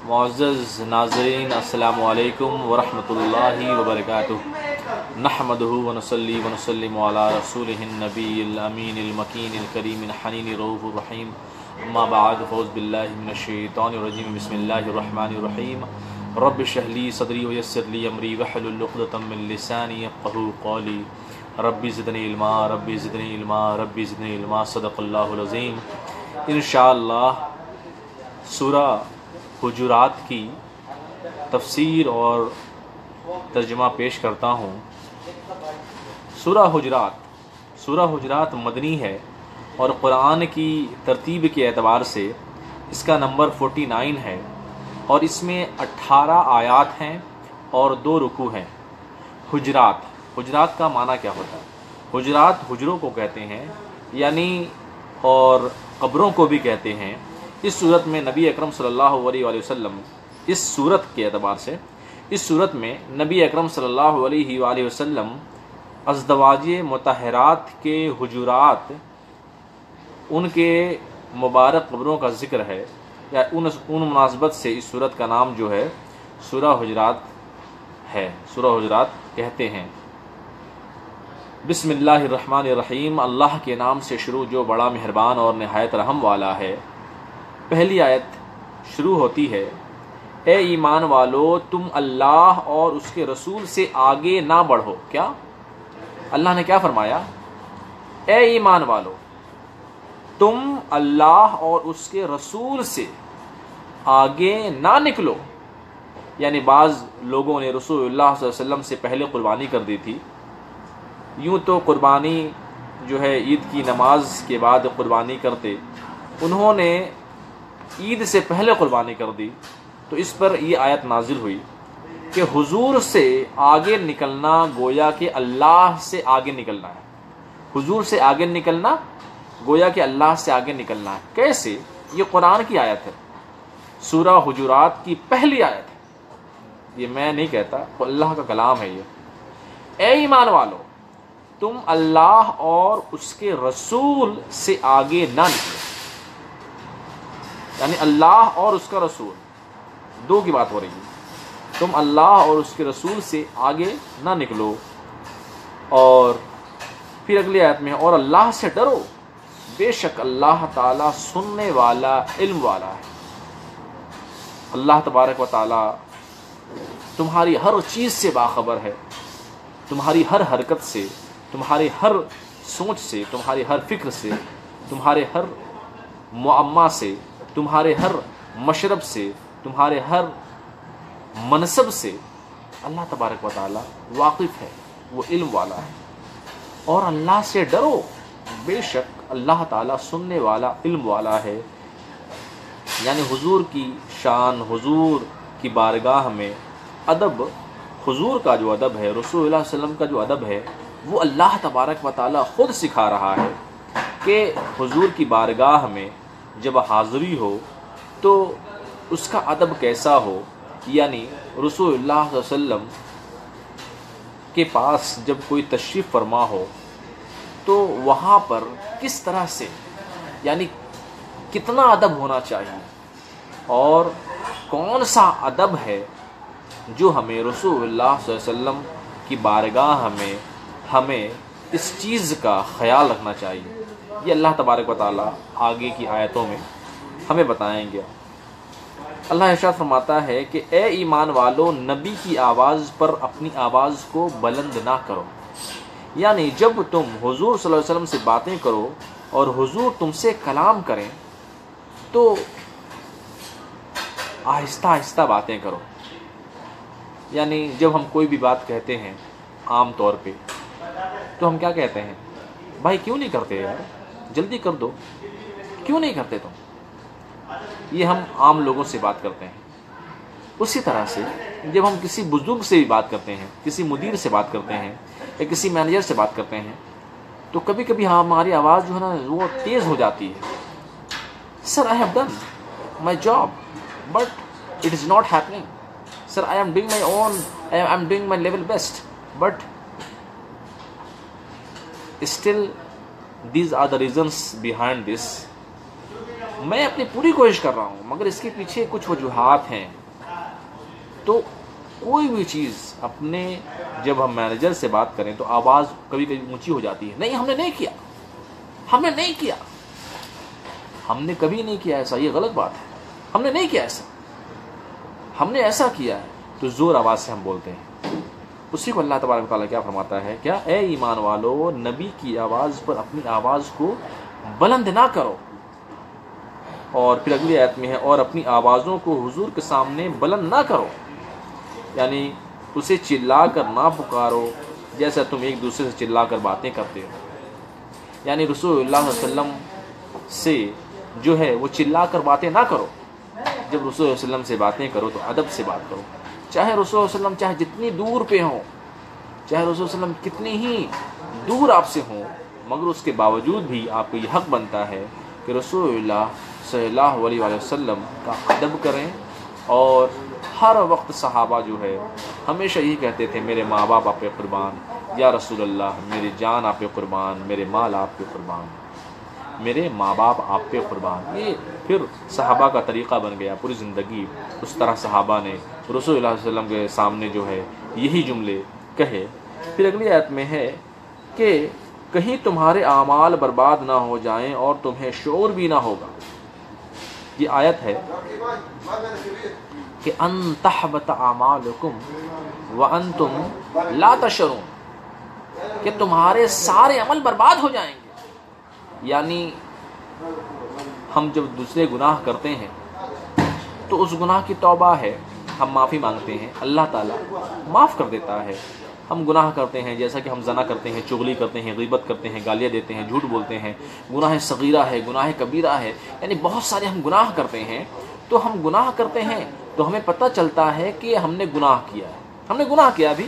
معزز ناظرین، السلام علیکم ورحمۃ اللہ وبرکاتہ۔ نحمدہ ونصلی ونسلم علی رسولہ النبی الامین المکین الکریم الحنین الرؤوف الرحیم، اما بعد فاعوذ باللہ من الشیطان الرجیم، بسم اللہ الرحمن الرحیم۔ رب اشرح لی صدری ویسر لی امری واحلل عقدۃ من لسانی یفقہوا قولی، رب زدنی علما رب زدنی علما رب زدنی علما، صدق اللہ العظیم۔ انشاءاللہ سورہ حجرات کی تفسیر اور ترجمہ پیش کرتا ہوں۔ سورہ حجرات مدنی ہے اور قرآن کی ترتیب کے اعتبار سے اس کا نمبر 49 ہے، اور اس میں 18 آیات ہیں اور 2 رکوع ہیں۔ حجرات کا معنی کیا ہوتا ہے؟ حجرات حجروں کو کہتے ہیں، یعنی اور قبروں کو بھی کہتے ہیں۔ اس صورت میں نبی اکرم صلی اللہ علیہ وآلہ وسلم، اس صورت کے اعتبار سے اس صورت میں نبی اکرم صلی اللہ علیہ وآلہ وسلم ازدواج مطہرات کے حجرات، ان کے مبارک قبروں کا ذکر ہے، یا ان مناسبت سے اس صورت کا نام جو ہے سورہ حجرات ہے، سورہ حجرات کہتے ہیں۔ بسم اللہ الرحمن الرحیم، اللہ کے نام سے شروع جو بڑا مہربان اور نہایت رحم والا ہے۔ پہلی آیت شروع ہوتی ہے، اے ایمان والو تم اللہ اور اس کے رسول سے آگے نہ بڑھو۔ کیا اللہ نے کیا فرمایا؟ اے ایمان والو تم اللہ اور اس کے رسول سے آگے نہ نکلو، یعنی بعض لوگوں نے رسول اللہ صلی اللہ علیہ وسلم سے پہلے قربانی کر دی تھی۔ یوں تو قربانی جو ہے عید کی نماز کے بعد قربانی کرتے، انہوں نے عید سے پہلے قربانی کر دی، تو اس پر یہ آیت نازل ہوئی کہ حضور سے آگے نکلنا گویا کہ اللہ سے آگے نکلنا ہے۔ حضور سے آگے نکلنا گویا کہ اللہ سے آگے نکلنا ہے۔ کیسے؟ یہ قرآن کی آیت ہے، سورہ حجرات کی پہلی آیت ہے، یہ میں نہیں کہتا، اللہ کا کلام ہے یہ۔ اے ایمان والو تم اللہ اور اس کے رسول سے آگے نہ نکلو، یعنی اللہ اور اس کا رسول، دو کی بات ہو رہی ہے۔ تم اللہ اور اس کے رسول سے آگے نہ نکلو، اور پھر اگلی آیت میں اور اللہ سے ڈرو، بے شک اللہ تعالیٰ سننے والا علم والا ہے۔ اللہ تبارک و تعالیٰ تمہاری ہر چیز سے باخبر ہے، تمہاری ہر حرکت سے، تمہاری ہر سوچ سے، تمہاری ہر فکر سے، تمہارے ہر معمہ سے، تمہارے ہر مشرب سے، تمہارے ہر منصب سے اللہ تبارک و تعالیٰ واقف ہے، وہ علم والا ہے۔ اور اللہ سے ڈرو، بے شک اللہ تعالیٰ سننے والا علم والا ہے۔ یعنی حضور کی شان، حضور کی بارگاہ میں ادب، حضور کا جو ادب ہے، رسول اللہ صلی اللہ علیہ وسلم کا جو ادب ہے، وہ اللہ تبارک و تعالیٰ خود سکھا رہا ہے کہ حضور کی بارگاہ میں جب حاضری ہو تو اس کا ادب کیسا ہو۔ یعنی رسول اللہ صلی اللہ علیہ وسلم کے پاس جب کوئی تشریف فرما ہو تو وہاں پر کس طرح سے، یعنی کتنا ادب ہونا چاہیے، اور کون سا ادب ہے جو ہمیں رسول اللہ صلی اللہ علیہ وسلم کی بارگاہ میں ہمیں اس چیز کا خیال رکھنا چاہیے، یہ اللہ تبارک و تعالیٰ آگے کی آیتوں میں ہمیں بتائیں گے۔ اللہ ارشاد فرماتا ہے کہ اے ایمان والو نبی کی آواز پر اپنی آواز کو بلند نہ کرو، یعنی جب تم حضور صلی اللہ علیہ وسلم سے باتیں کرو اور حضور تم سے کلام کریں تو آہستہ آہستہ باتیں کرو۔ یعنی جب ہم کوئی بھی بات کہتے ہیں عام طور پہ تو ہم کیا کہتے ہیں؟ بھائی کیوں نہیں کرتے یار، جلدی کر دو، کیوں نہیں کرتے تم؟ یہ ہم عام لوگوں سے بات کرتے ہیں۔ اسی طرح سے جب ہم کسی بزرگ سے بھی بات کرتے ہیں، کسی مدیر سے بات کرتے ہیں، یا کسی مینیجر سے بات کرتے ہیں، تو کبھی کبھی ہماری آواز جو ہے نا وہ تیز ہو جاتی ہے۔ Sir I have done my job but it is not happening, sir I am doing my own, I am doing my level best but still these are the reasons behind this. میں اپنی پوری کوشش کر رہا ہوں مگر اس کے پیچھے کچھ وجوہات ہیں. تو کوئی بھی چیز اپنے جب ہم مینیجر سے بات کریں تو آواز کبھی کبھی اونچی ہو جاتی ہے. نہیں ہم نے نہیں کیا، ہم نے نہیں کیا، ہم نے کبھی نہیں کیا ایسا، یہ غلط بات ہے. ہم نے نہیں کیا ایسا، ہم نے ایسا کیا ہے. تو زور آواز سے ہم بولتے ہیں. اسی کو اللہ تبارک و تعالیٰ کیا فرماتا ہے، کیا اے ایمان والو نبی کی آواز پر اپنی آواز کو بلند نہ کرو. اور پھر اگلی آیت میں ہے اور اپنی آوازوں کو حضور کے سامنے بلند نہ کرو، یعنی اسے چلا کر نہ پکارو جیسا تم ایک دوسرے سے چلا کر باتیں کرتے ہو. یعنی رسول اللہ صلی اللہ علیہ وسلم سے جو ہے وہ چلا کر باتیں نہ کرو. جب رسول اللہ علیہ وسلم سے باتیں کرو تو ادب سے بات کرو. چاہے رسول اللہ علیہ وسلم چاہے جتنی دور پہ ہوں، چاہے رسول اللہ علیہ وسلم کتنی ہی دور آپ سے ہوں، مگر اس کے باوجود بھی آپ کو یہ حق بنتا ہے کہ رسول اللہ صلی اللہ علیہ وسلم کا ادب کریں. اور ہر وقت صحابہ جو ہے ہمیشہ یہی کہتے تھے میرے ماں باپ آپ پہ قربان، یا رسول اللہ میری جان آپ پہ قربان، میرے مال آپ پہ قربان، میرے ماں باپ آپ پہ قربان. یہ پھر صحابہ کا طریقہ بن گیا. پوری زندگی اس طرح صحابہ نے رسول اللہ صلی اللہ علیہ وسلم کے سامنے جو ہے یہی جملے کہے. پھر اگلی آیت میں ہے کہ کہیں تمہارے اعمال برباد نہ ہو جائیں اور تمہیں شعور بھی نہ ہوگا. یہ آیت ہے کہ ان تحبط اعمالکم وانتم لا تشعرون، کہ تمہارے سارے عمل برباد ہو جائیں گے. یعنی ہم جب دوسرے گناہ کرتے ہیں تو اس گناہ کی توبہ ہے، ہم معافی مانگتے ہیں، اللہ تعالیٰ معاف کر دیتا ہے. ہم گناہ کرتے ہیں جیسا کہ ہم زنا کرتے ہیں، چغلی کرتے ہیں، غیبت کرتے ہیں، گالیاں دیتے ہیں، جھوٹ بولتے ہیں، گناہ صغیرہ ہے، گناہ کبیرہ ہے، یعنی بہت سارے ہم گناہ کرتے ہیں. تو ہم گناہ کرتے ہیں تو ہمیں پتہ چلتا ہے کہ ہم نے گناہ کیا ہے. ہم نے گناہ کیا بھی،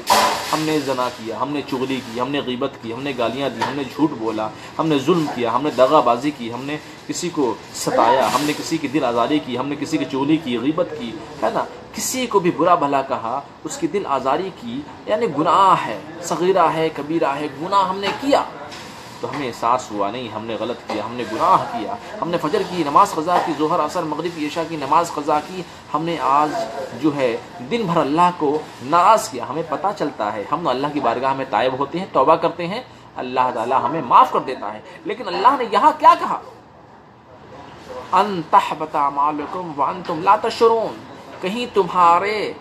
ہم نے زنا کیا، ہم نے چغلی کی، ہم نے غیبت کی، ہم نے گالیاں دی، ہم نے جھوٹ بولا، ہم نے ظلم کیا، ہم نے دغا بازی کی، ہم نے کسی کو ستایا، ہم نے کسی کی دل آزاری کی، ہم نے کسی کی چغلی کی، غیبت کی، ہے نا، کسی کو بھی برا بھلا کہا، اس کی دل آزاری کی. یعنی گناہ ہے، صغیرہ ہے، کبیرہ ہے، گناہ ہم نے کیا. تو ہمیں احساس ہوا نہیں ہم نے غلط کیا، ہم نے گناہ کیا، ہم نے فجر کی نماز قضا کی، ظہر عصر مغرب کی عشاء کی نماز قضا کی، ہم نے آج جو ہے دن بھر اللہ کو ناراض کیا. ہمیں پتہ چلتا ہے، ہم اللہ کی بارگاہ میں تائب ہوتے ہیں، توبہ کرتے ہیں، اللہ تعالیٰ ہمیں معاف کر دیتا ہے. لیکن اللہ نے یہاں کیا کہا، ان تحبط اعمالکم وانتم لا تشعرون، کہیں تمہارے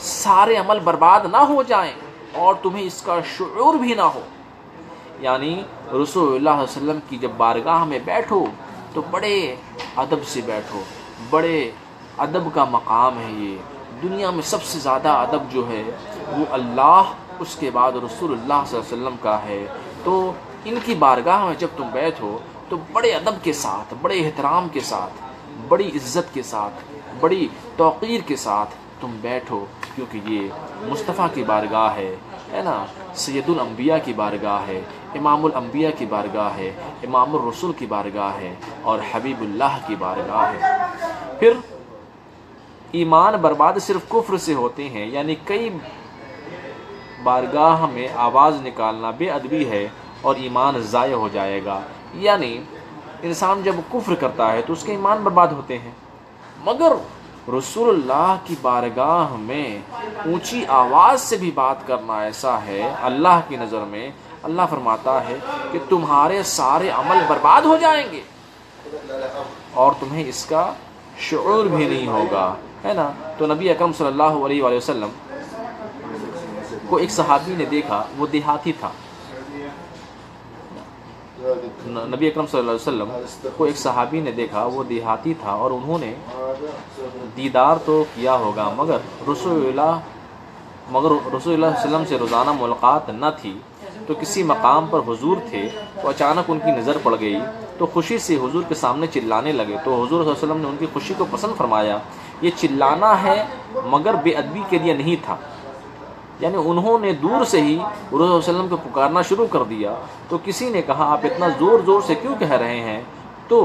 سارے عمل برباد نہ ہو جائیں اور تمہیں اس کا شعور بھی نہ ہو. یعنی رسول اللہ علیہ وسلم کی جب بارگاہ میں بیٹھو تو بڑے ادب سے بیٹھو، بڑے ادب کا مقام ہے. یہ دنیا میں سب سے زیادہ ادب جو ہے وہ اللہ، اس کے بعد رسول اللہ صلی اللہ علیہ وسلم کا ہے. تو ان کی بارگاہ میں جب تم بیٹھو تو بڑے ادب کے ساتھ، بڑے احترام کے ساتھ، بڑی عزت کے ساتھ، بڑی توقیر کے ساتھ تم بیٹھو، کیونکہ یہ مصطفیٰ کی بارگاہ ہے نا، سید الانبیاء کی بارگاہ ہے، امام الانبیاء کی بارگاہ ہے، امام الرسول کی بارگاہ ہے، اور حبیب اللہ کی بارگاہ ہے. پھر ایمان برباد صرف کفر سے ہوتے ہیں. یعنی کئی بارگاہ میں آواز نکالنا بے ادبی ہے اور ایمان ضائع ہو جائے گا. یعنی انسان جب کفر کرتا ہے تو اس کے ایمان برباد ہوتے ہیں. مگر رسول اللہ کی بارگاہ میں اونچی آواز سے بھی بات کرنا ایسا ہے، اللہ کی نظر میں اللہ فرماتا ہے کہ تمہارے سارے عمل برباد ہو جائیں گے اور تمہیں اس کا شعور بھی نہیں ہوگا، ہے نا. تو نبی اکرم صلی اللہ علیہ وآلہ وسلم کو ایک صحابی نے دیکھا، وہ دیہاتی تھا. نبی اکرم صلی اللہ علیہ وسلم کو ایک صحابی نے دیکھا، وہ دیہاتی تھا، اور انہوں نے دیدار تو کیا ہوگا مگر رسول اللہ صلی اللہ علیہ وسلم سے روزانہ ملاقات نہ تھی. تو کسی مقام پر حضور تھے تو اچانک ان کی نظر پڑ گئی تو خوشی سے حضور کے سامنے چلانے لگے. تو حضور صلی اللہ علیہ وسلم نے ان کی خوشی کو پسند فرمایا. یہ چلانا ہے مگر بے ادبی کے لیے نہیں تھا. یعنی انہوں نے دور سے ہی حضور صلی اللہ علیہ وسلم کو پکارنا شروع کر دیا. تو کسی نے کہا آپ اتنا زور زور سے کیوں کہہ رہے ہیں؟ تو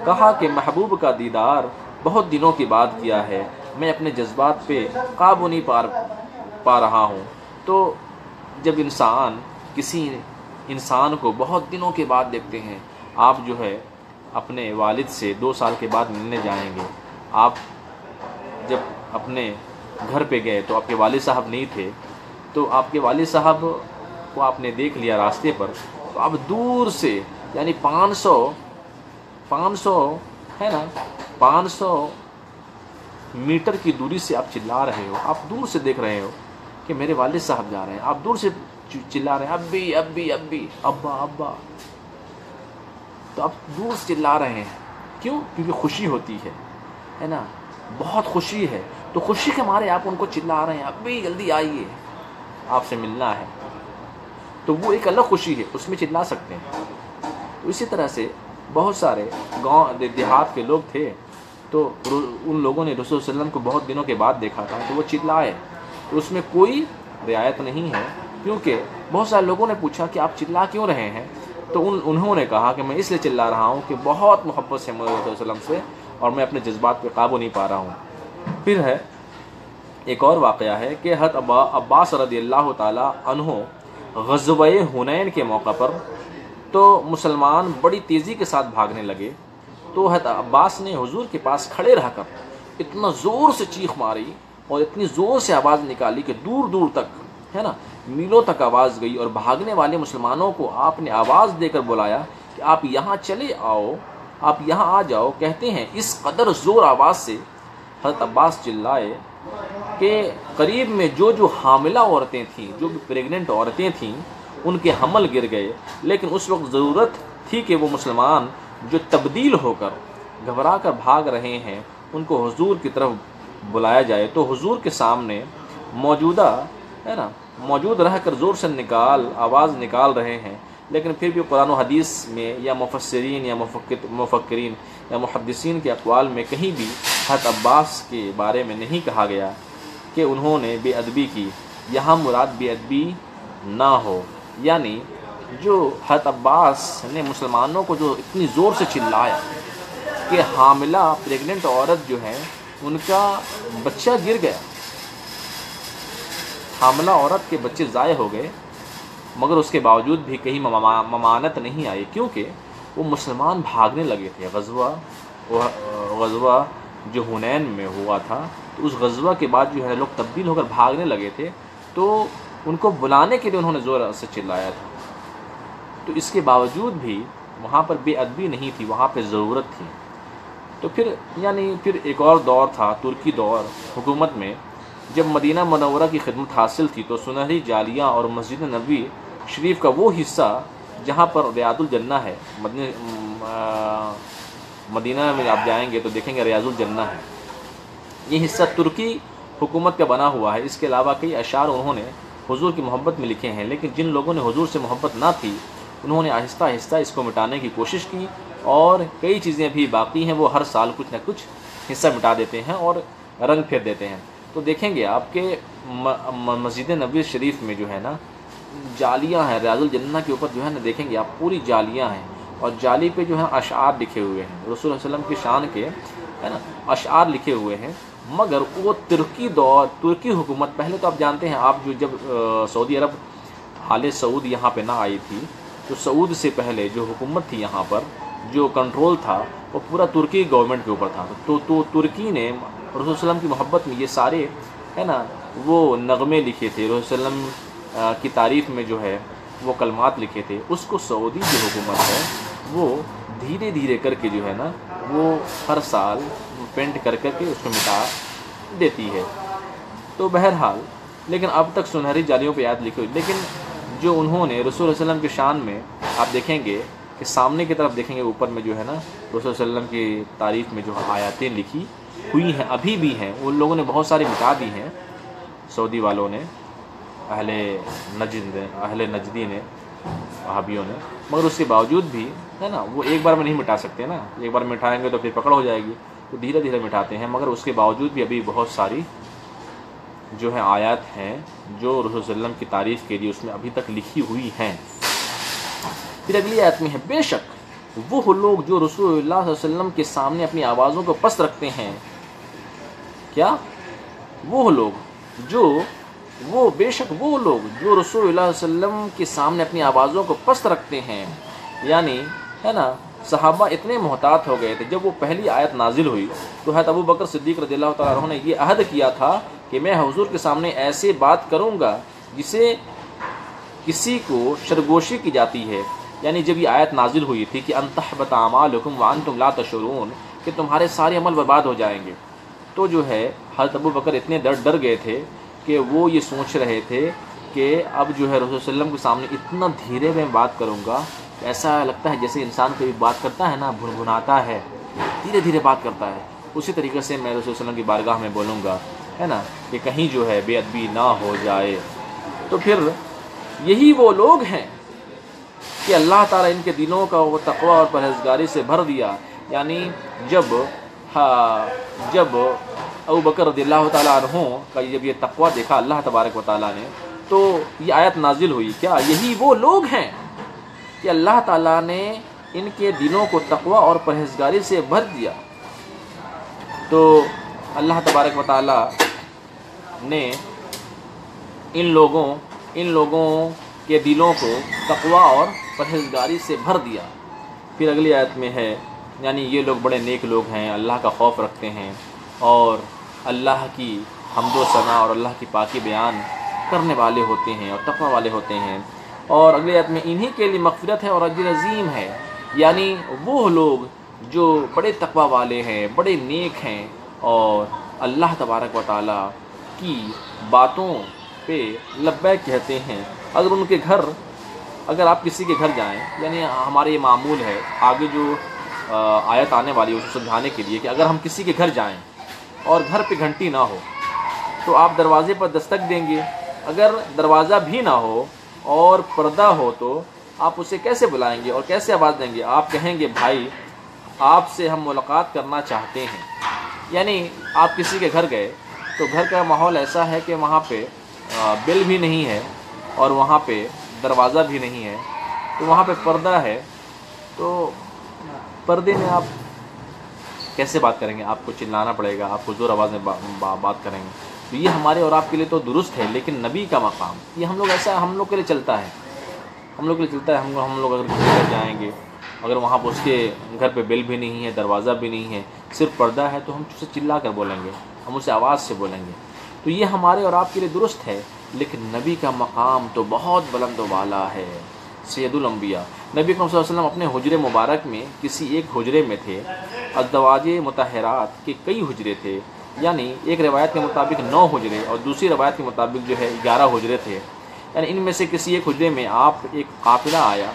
کہا کہ محبوب کا دیدار بہت دنوں کے بعد کیا ہے، میں اپنے جذبات پہ قابو نہیں پا رہا ہوں. تو جب کسی انسان کو بہت دنوں کے بعد دیکھتے ہیں، آپ جو ہے اپنے والد سے 2 سال کے بعد ملنے جائیں گے، آپ جب اپنے گھر پہ گئے تو آپ کے والد صاحب نہیں تھے، تو آپ کے والد صاحب کو آپ نے دیکھ لیا راستے پر، تو آپ دور سے یعنی 500 ہے نا 500 میٹر کی دوری سے آپ چلا رہے ہو، آپ دور سے دیکھ رہے ہو کہ میرے والد صاحب جا رہے ہیں، آپ دور سے چلا رہے ہیں ابی ابی ابی ابا ابا، تو آپ دور سے چلا رہے ہیں، کیوں؟ کیونکہ خوشی ہوتی ہے نا، بہت خوشی ہے، تو خوشی کے مارے آپ ان کو چلا رہے ہیں ابی جلدی آئیے آپ سے ملنا ہے، تو وہ ایک الگ خوشی ہے، اس میں چلا سکتے ہیں۔ تو اسی طرح سے بہت سارے گاؤں دیہات کے لوگ تھے، تو ان لوگوں نے رسول صلی اللہ علیہ وسلم کو بہت دنوں کے بعد دیکھا تھا، تو وہ چلائے، تو اس میں کوئی رعایت نہیں ہے، کیونکہ بہت سارے لوگوں نے پوچھا کہ آپ چلا کیوں رہے ہیں، تو انہوں نے کہا کہ میں اس لیے چلا رہا ہوں کہ بہت محبت سے محمد صلی اللہ علیہ وسلم سے، اور میں اپنے جذبات پہ قابو نہیں پا رہا ہوں۔ پھر ہے ایک اور واقعہ ہے کہ حضرت عباس رضی اللہ تعالی عنہ غزوہ حنین کے موقع پر تو مسلمان بڑی تیزی کے ساتھ بھاگنے لگے، تو حضرت عباس نے حضور کے پاس کھڑے رہ کر اتنا زور سے چیخ ماری اور اتنی زور سے آواز نکالی کہ دور دور تک ہے نا میلوں تک آواز گئی، اور بھاگنے والے مسلمانوں کو آپ نے آواز دے کر بلایا کہ آپ یہاں چلے آؤ، آپ یہاں آ جاؤ۔ کہتے ہیں اس قدر زور آواز سے حضرت عباس چلائے کہ قریب میں جو حاملہ عورتیں تھیں، جو بھی پریگننٹ عورتیں تھیں، ان کے حمل گر گئے، لیکن اس وقت ضرورت تھی کہ وہ مسلمان جو تبدیل ہو کر گھبرا کر بھاگ رہے ہیں ان کو حضور کی طرف بلایا جائے، تو حضور کے سامنے موجود رہ کر زور سے آواز نکال رہے ہیں، لیکن پھر بھی قرآن و حدیث میں یا مفسرین یا مفکرین یا محدثین کے اقوال میں کہیں بھی حضرت عباس کے بارے میں نہیں کہا گیا کہ انہوں نے بے ادبی کی۔ یہاں مراد بے ادبی نہ ہو، یعنی جو حضرت عباس نے مسلمانوں کو جو اتنی زور سے چلایا کہ حاملہ پریگننٹ عورت جو ہے ان کا بچہ گر گیا، حاملہ عورت کے بچے ضائع ہو گئے، مگر اس کے باوجود بھی کہیں ممانت نہیں آئی، کیونکہ وہ مسلمان بھاگنے لگے تھے۔ غزوہ جو حنین میں ہوا تھا، تو اس غزوہ کے بعد جو ہے لوگ تبدیل ہو کر بھاگنے لگے تھے، تو ان کو بلانے کے لیے انہوں نے زور سے چلایا تھا، تو اس کے باوجود بھی وہاں پر بے ادبی نہیں تھی، وہاں پہ ضرورت تھی۔ تو پھر ایک اور دور تھا، ترکی دور حکومت میں، جب مدینہ منورہ کی خدمت حاصل تھی، تو سنہری جالیاں اور مسجد نبوی شریف کا وہ حصہ جہاں پر ریاض الجنہ ہے، مدینہ میں آپ جائیں گے تو دیکھیں گے ریاض الجنہ ہے، یہ حصہ ترکی حکومت کا بنا ہوا ہے۔ اس کے علاوہ کئی اشعار انہوں نے حضور کی محبت میں لکھے ہیں، لیکن جن لوگوں نے حضور سے محبت نہ تھی انہوں نے آہستہ آہستہ اس کو مٹانے کی کوشش کی، اور کئی چیزیں بھی باقی ہیں، وہ ہر سال کچھ نہ کچھ حصہ مٹا دیتے ہیں اور رنگ پھیر دیتے ہیں۔ تو دیکھیں گے آپ کے مسجد نبوی شریف میں جو ہے نا جالیاں ہیں، ریاض الجنہ کے اوپر جو ہے نا دیکھیں گے آپ پوری جالیاں ہیں، اور جالی پہ جو ہے اشعار لکھے ہوئے ہیں، رسول اللہ علیہ وسلم کی شان کے ہے نا اشعار لکھے ہوئے ہیں۔ مگر وہ ترکی حکومت، پہلے تو آپ جانتے ہیں، آپ جب سعودی عرب آل سعود یہاں پہ نہ آئی تھی، تو سعود سے پہلے جو حکومت تھی یہاں پر، جو کنٹرول تھا وہ پورا ترکی گورنمنٹ کے اوپر تھا، تو ترکی نے رسول اللہ علیہ وسلم کی محبت میں یہ سارے ہے نا وہ نغمے لکھے تھے، رسول اللہ علیہ وسلم کی تعریف میں جو ہے وہ کلمات لکھے تھے، اس کو سعودی جو حکومت ہے وہ دھیرے دھیرے کر کے جو ہے نا وہ ہر سال پینٹ کر کے اس کو مٹا دیتی ہے۔ تو بہرحال لیکن اب تک سنہری جالیوں پہ یاد لکھی ہوئی، لیکن جو انہوں نے رسول اللہ علیہ وسلم کی شان میں آپ دیکھیں گے کہ سامنے کی طرف دیکھیں گے اوپر میں جو ہے نا رسول اللہ علیہ وسلم کی تعریف میں جو آیاتیں لکھی ہوئی ہیں ابھی بھی ہیں، ان لوگوں نے بہت ساری مٹا دی ہیں، سعودی والوں نے، اہل نجدی نے، وہابیوں نے، مگر اس کے باوجود بھی ہے نا وہ ایک بار میں نہیں مٹا سکتے نا، ایک بار مٹائیں گے تو پھر پکڑ ہو جائے گی، تو دھیرے دھیرے مٹاتے ہیں، مگر اس کے باوجود بھی ابھی بہت ساری جو ہے آیات ہیں جو رسول اللہ علیہ وسلم کی تعریف کے لیے اس میں ابھی تک لکھی ہوئی ہیں۔ پھر اگلی آیت میں ہے، بے شک وہ لوگ جو رسول اللہ صلی اللہ علیہ وسلم کے سامنے اپنی آوازوں کو پست رکھتے ہیں، کیا وہ لوگ بے شک وہ لوگ جو رسول اللہ صلی اللہ علیہ وسلم کے سامنے اپنی آوازوں کو پست رکھتے ہیں، یعنی ہے نا صحابہ اتنے محتاط ہو گئے تھے، جب وہ پہلی آیت نازل ہوئی تو حضرت ابو بکر صدیق رضی اللہ تعالیٰ عنہ نے یہ عہد کیا تھا کہ میں حضور کے سامنے ایسے بات کروں گا جسے کسی کو شرگوشی کی جاتی ہے۔ یعنی جب یہ آیت نازل ہوئی تھی کہ ان تحبط اعمالکم وانتم لا تشعرون، کہ تمہارے سارے عمل برباد ہو جائیں گے، تو جو ہے حضرت ابو بکر اتنے ڈر گئے تھے کہ وہ یہ سوچ رہے تھے کہ اب جو ہے رسول صلی اللہ علیہ وسلم کے سامنے اتنا دھیرے میں بات کروں گا، ایسا لگتا ہے جیسے انسان کوئی بات کرتا ہے نا، بھنبھناتا ہے، دھیرے دھیرے بات کرتا ہے، اسی طریقے سے میں رسول صلی اللہ علیہ وسلم کی بارگاہ میں بولوں گا، ہے نا، کہ کہیں جو ہے بے ادبی نہ ہو جائے۔ تو پھر یہی وہ لوگ ہیں کہ اللہ تعالیٰ ان کے دلوں کا وہ تقوی اور پرہیزگاری سے بھر دیا۔ یعنی جب ابو بکر رضی اللہ تعالیٰ عنہ کا جب یہ تقوی دیکھا اللہ تبارک و تعالیٰ نے، تو یہ آیت نازل ہوئی، کیا یہی وہ لوگ ہیں کہ اللہ تعالیٰ نے ان کے دلوں کو تقوی اور پرہیزگاری سے بھر دیا۔ تو اللہ تبارک و تعالیٰ نے ان لوگوں کے دلوں کو تقوی اور پرہیزگاری سے بھر دیا۔ پھر اگلی آیت میں ہے، یعنی یہ لوگ بڑے نیک لوگ ہیں، اللہ کا خوف رکھتے ہیں اور اللہ کی حمد و ثنا اور اللہ کی پاکی بیان کرنے والے ہوتے ہیں اور تقوی والے ہوتے ہیں۔ اور اگلی آیت میں انہی کے لیے مغفرت ہے اور اجر عظیم ہے، یعنی وہ لوگ جو بڑے تقوی والے ہیں، بڑے نیک ہیں اور اللہ تبارک و تعالیٰ کی باتوں پہ لبیک کہتے ہیں۔ اگر آپ کسی کے گھر جائیں، یعنی ہمارے یہ معمول ہے، آگے جو آیت آنے والی ہے اس کو سمجھانے کے لیے، کہ اگر ہم کسی کے گھر جائیں اور گھر پہ گھنٹی نہ ہو تو آپ دروازے پر دستک دیں گے، اگر دروازہ بھی نہ ہو اور پردہ ہو تو آپ اسے کیسے بلائیں گے اور کیسے آواز دیں گے؟ آپ کہیں گے بھائی آپ سے ہم ملاقات کرنا چاہتے ہیں۔ یعنی آپ کسی کے گھر گئے تو گھر کا ماحول ایسا ہے کہ وہاں پہ بل بھی نہیں ہے اور وہاں پہ دروازہ بھی نہیں ہے، تو وہاں پہ پردہ ہے، تو پردے میں آپ کیسے بات کریں گے؟ آپ کو چلانا پڑے گا، آپ کو زور آواز میں بات کریں گے۔ تو یہ ہمارے اور آپ کے لیے تو درست ہے، لیکن نبی کا مقام یہ ہم لوگ کے لیے چلتا ہے، ہم لوگ اگر کسی گھر جائیں گے، اگر وہاں پہ اس کے گھر پہ بل بھی نہیں ہے، دروازہ بھی نہیں ہے، صرف پردہ ہے، تو ہم اسے چلا کر بولیں گے، ہم اسے آواز سے بولیں گے۔ تو یہ ہمارے اور آپ کے لیے درست ہے، لیکن نبی کا مقام تو بہت بلند و بالا ہے، سید الانبیاء۔ نبی اکرم صلی اللہ علیہ وسلم اپنے حجرے مبارک میں کسی ایک حجرے میں تھے، ازدواج مطہرات کے کئی حجرے تھے، یعنی ایک روایت کے مطابق 9 حجرے اور دوسری روایت کے مطابق جو ہے 11 حجرے تھے۔ یعنی ان میں سے کسی ایک حجرے میں ایک قافلہ آیا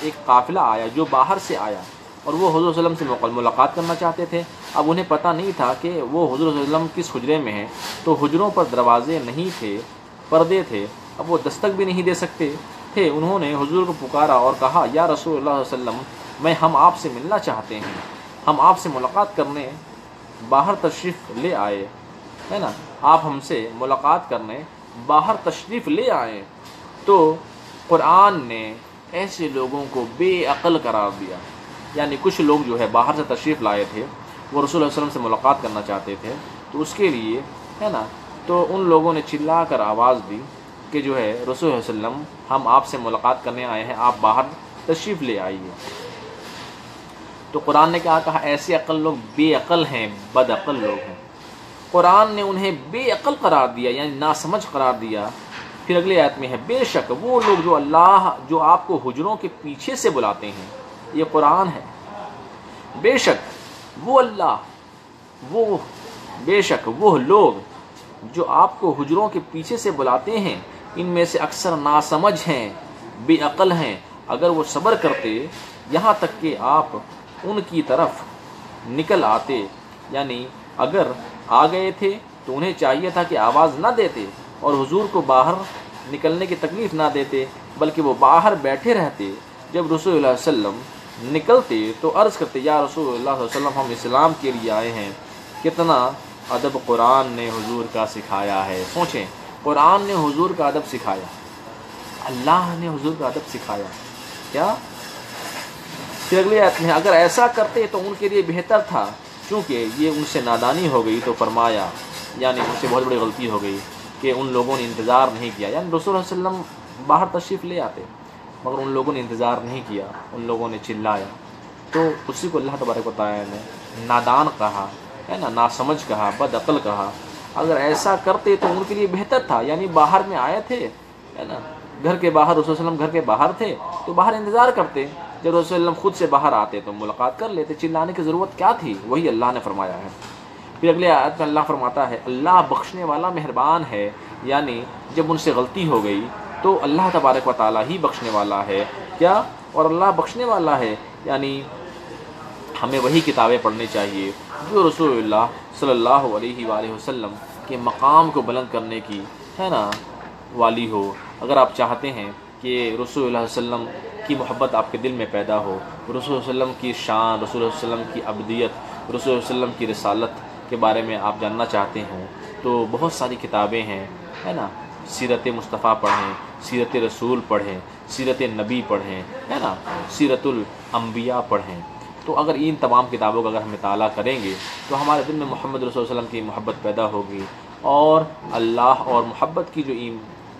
ایک قافلہ آیا جو باہر سے آیا اور وہ حضور صلی اللہ علیہ وسلم سے ملاقات کرنا چاہتے تھے۔ اب انہیں پتہ نہیں تھا کہ وہ حضور صلی اللہ علیہ وسلم کس حجرے میں ہیں، تو حجروں پر دروازے نہیں تھے، پردے تھے، اب وہ دستک بھی نہیں دے سکتے تھے۔ انہوں نے حضور کو پکارا اور کہا، یا رسول اللہ صلی اللہ علیہ وسلم، ہم آپ سے ملنا چاہتے ہیں، ہم آپ سے ملاقات کرنے باہر تشریف لے آئے، ہے نا، آپ ہم سے ملاقات کرنے باہر تشریف لے آئے۔ تو قرآن نے ایسے لوگوں کو بے عقل قرار دیا۔ یعنی کچھ لوگ جو ہے باہر سے تشریف لائے تھے، وہ رسول اللہ علیہ وسلم سے ملاقات کرنا چاہتے تھے، تو اس کے لیے، ہے نا، تو ان لوگوں نے چلا کر آواز دی کہ جو ہے رسول اللہ علیہ وسلم، ہم آپ سے ملاقات کرنے آئے ہیں، آپ باہر تشریف لے آئیے۔ تو قرآن نے کیا کہا؟ ایسے عقل لوگ بے عقل ہیں، بد عقل لوگ ہیں۔ قرآن نے انہیں بے عقل قرار دیا، یعنی ناسمجھ قرار دیا۔ پھر اگلی آیت میں ہے، بے شک وہ لوگ جو آپ کو حجروں کے پیچھے سے بلاتے ہیں، یہ قرآن ہے، بے شک وہ بے شک وہ لوگ جو آپ کو حجروں کے پیچھے سے بلاتے ہیں، ان میں سے اکثر ناسمجھ ہیں، بے عقل ہیں۔ اگر وہ صبر کرتے یہاں تک کہ آپ ان کی طرف نکل آتے، یعنی اگر آ گئے تھے تو انہیں چاہیے تھا کہ آواز نہ دیتے اور حضور کو باہر نکلنے کی تکلیف نہ دیتے، بلکہ وہ باہر بیٹھے رہتے۔ جب رسول اللہ صلی اللہ علیہ وسلم نکلتے تو عرض کرتے، یا رسول اللہ صلی اللہ علیہ وسلم، ہم اسلام کے لیے آئے ہیں۔ کتنا ادب قرآن نے حضور کا سکھایا ہے۔ سوچیں، قرآن نے حضور کا ادب سکھایا، اللہ نے حضور کا ادب سکھایا، کیا؟ پھر اگلی آیت میں، اگر ایسا کرتے تو ان کے لیے بہتر تھا، چونکہ یہ ان سے نادانی ہو گئی، تو فرمایا، یعنی ان سے بہت بڑی غلطی ہو گئی کہ ان لوگوں نے انتظار نہیں کیا، یعنی رسول اللہ صلی اللہ علیہ وسلم باہر تشریف لے آتے، مگر ان لوگوں نے انتظار نہیں کیا، ان لوگوں نے چلایا، تو اسی کو اللہ تبارک و تعالیٰ نے نادان کہا ہے نا، ناسمجھ کہا، بد عقل کہا۔ اگر ایسا کرتے تو ان کے لیے بہتر تھا، یعنی باہر میں آئے تھے ہے نا، گھر کے باہر، رسول صلی اللہ علیہ وسلم گھر کے باہر تھے تو باہر انتظار کرتے، جب رسول صلی اللہ علیہ وسلم خود سے باہر آتے تو ملاقات کر لیتے، چلانے کی ضرورت کیا تھی؟ وہی اللہ نے فرمایا ہے۔ پھر اگلے آیت میں اللہ فرماتا ہے اللہ بخشنے والا مہربان ہے، یعنی جب ان سے غلطی ہو گئی تو اللہ تبارک و تعالیٰ ہی بخشنے والا ہے کیا، اور اللہ بخشنے والا ہے، یعنی ہمیں وہی کتابیں پڑھنی چاہیے جو رسول اللہ صلی اللہ علیہ وآلہ وسلم کے مقام کو بلند کرنے کی ہے نا والی ہو۔ اگر آپ چاہتے ہیں کہ رسول اللہ صلی اللہ علیہ وسلم کی محبت آپ کے دل میں پیدا ہو، رسول اللہ صلی اللہ علیہ وسلم کی شان، رسول اللہ صلی اللہ علیہ وسلم کی ابدیت، رسول اللہ صلی اللہ علیہ وسلم کی رسالت کے بارے میں آپ جاننا چاہتے ہوں تو بہت ساری کتابیں ہیں ہے نا، سیرت مصطفیٰ پڑھیں، سیرت رسول پڑھیں، سیرت نبی پڑھیں ہے نا، سیرت الانبیاء پڑھیں۔ تو اگر ان تمام کتابوں کا اگر ہم مطالعہ کریں گے تو ہمارے دل میں محمد رسول اللہ علیہ وسلم کی محبت پیدا ہوگی، اور اللہ اور محبت کی جو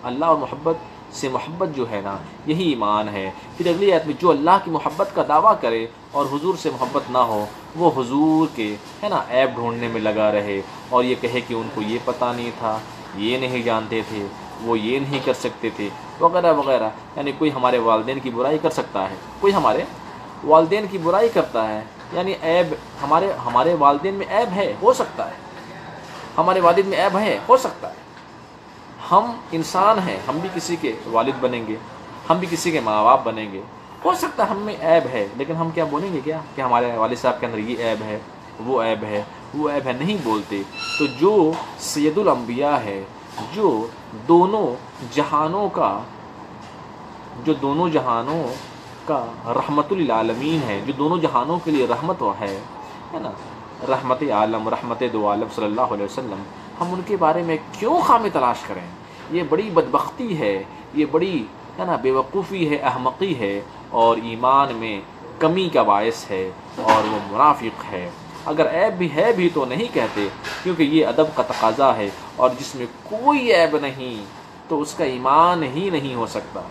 اللہ اور محبت سے محبت جو ہے نا یہی ایمان ہے۔ پھر اگلی آیت میں جو اللہ کی محبت کا دعویٰ کرے اور حضور سے محبت نہ ہو، وہ حضور کے ہے نا عیب ڈھونڈنے میں لگا رہے اور یہ کہے کہ ان کو یہ پتہ نہیں تھا، یہ نہیں جانتے تھے، وہ یہ نہیں کر سکتے تھے وغیرہ وغیرہ۔ یعنی کوئی ہمارے والدین کی برائی کر سکتا ہے، کوئی ہمارے والدین کی برائی کرتا ہے، یعنی عیب ہمارے والدین میں عیب ہے، ہو سکتا ہے ہمارے والد میں عیب ہے، ہو سکتا ہے، ہم انسان ہیں، ہم بھی کسی کے والد بنیں گے، ہم بھی کسی کے ماں باپ بنیں گے، ہو سکتا ہے ہم میں عیب ہے، لیکن ہم کیا بولیں گے کیا کہ ہمارے والد صاحب کے اندر یہ عیب ہے، وہ عیب ہے، وہ عیب ہے، نہیں بولتے۔ تو جو سید الانبیاء ہے، جو دونوں جہانوں کا رحمت للعالمین ہے، جو دونوں جہانوں کے لیے رحمت ہے نا، رحمت عالم، رحمت دو عالم صلی اللہ علیہ وسلم، ہم ان کے بارے میں کیوں خامی تلاش کریں؟ یہ بڑی بدبختی ہے، یہ بڑی ہے نا بیوقوفی ہے، احمقی ہے، اور ایمان میں کمی کا باعث ہے، اور وہ منافق ہے۔ اگر عیب بھی ہے بھی تو نہیں کہتے، کیونکہ یہ ادب کا تقاضا ہے، اور جس میں کوئی عیب نہیں تو اس کا ایمان ہی نہیں ہو سکتا۔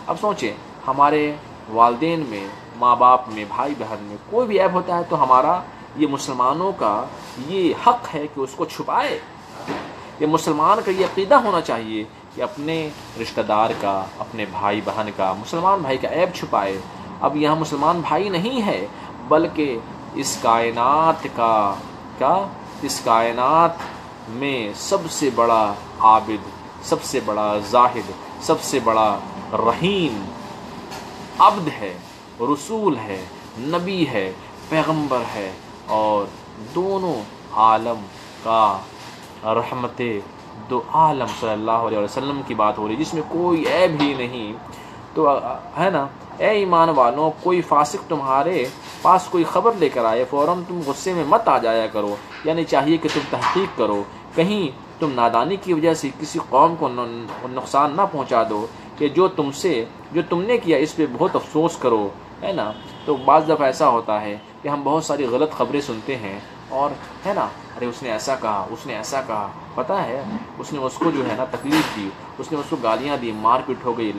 اب سوچیں، ہمارے والدین میں، ماں باپ میں، بھائی بہن میں کوئی بھی عیب ہوتا ہے تو ہمارا یہ مسلمانوں کا یہ حق ہے کہ اس کو چھپائے۔ یہ مسلمان کا یہ عقیدہ ہونا چاہیے کہ اپنے رشتہ دار کا، اپنے بھائی بہن کا، مسلمان بھائی کا عیب چھپائے۔ اب یہاں مسلمان بھائی نہیں ہے، بلکہ اس کائنات میں سب سے بڑا عابد، سب سے بڑا زاہد، سب سے بڑا رحیم عبد ہے، رسول ہے، نبی ہے، پیغمبر ہے، اور دونوں عالم کا رحمت دو عالم صلی اللہ علیہ وسلم کی بات ہو رہی، جس میں کوئی عیب ہی نہیں۔ تو ہے نا، اے ایمان والوں، کوئی فاسق تمہارے پاس کوئی خبر لے کر آئے، فوراً تم غصے میں مت آ جایا کرو، یعنی چاہیے کہ تم تحقیق کرو، کہیں تم نادانی کی وجہ سے کسی قوم کو نقصان نہ پہنچا دو کہ جو تم نے کیا اس پہ بہت افسوس کرو، ہے نا۔ تو بعض دفعہ ایسا ہوتا ہے کہ ہم بہت ساری غلط خبریں سنتے ہیں، اور ہے نا، ارے اس نے ایسا کہا، اس نے ایسا کہا، پتہ ہے اس نے اس کو جو ہے نا تکلیف دی، اس نے اس کو گالیاں دی، مار پیٹ ہو گئی،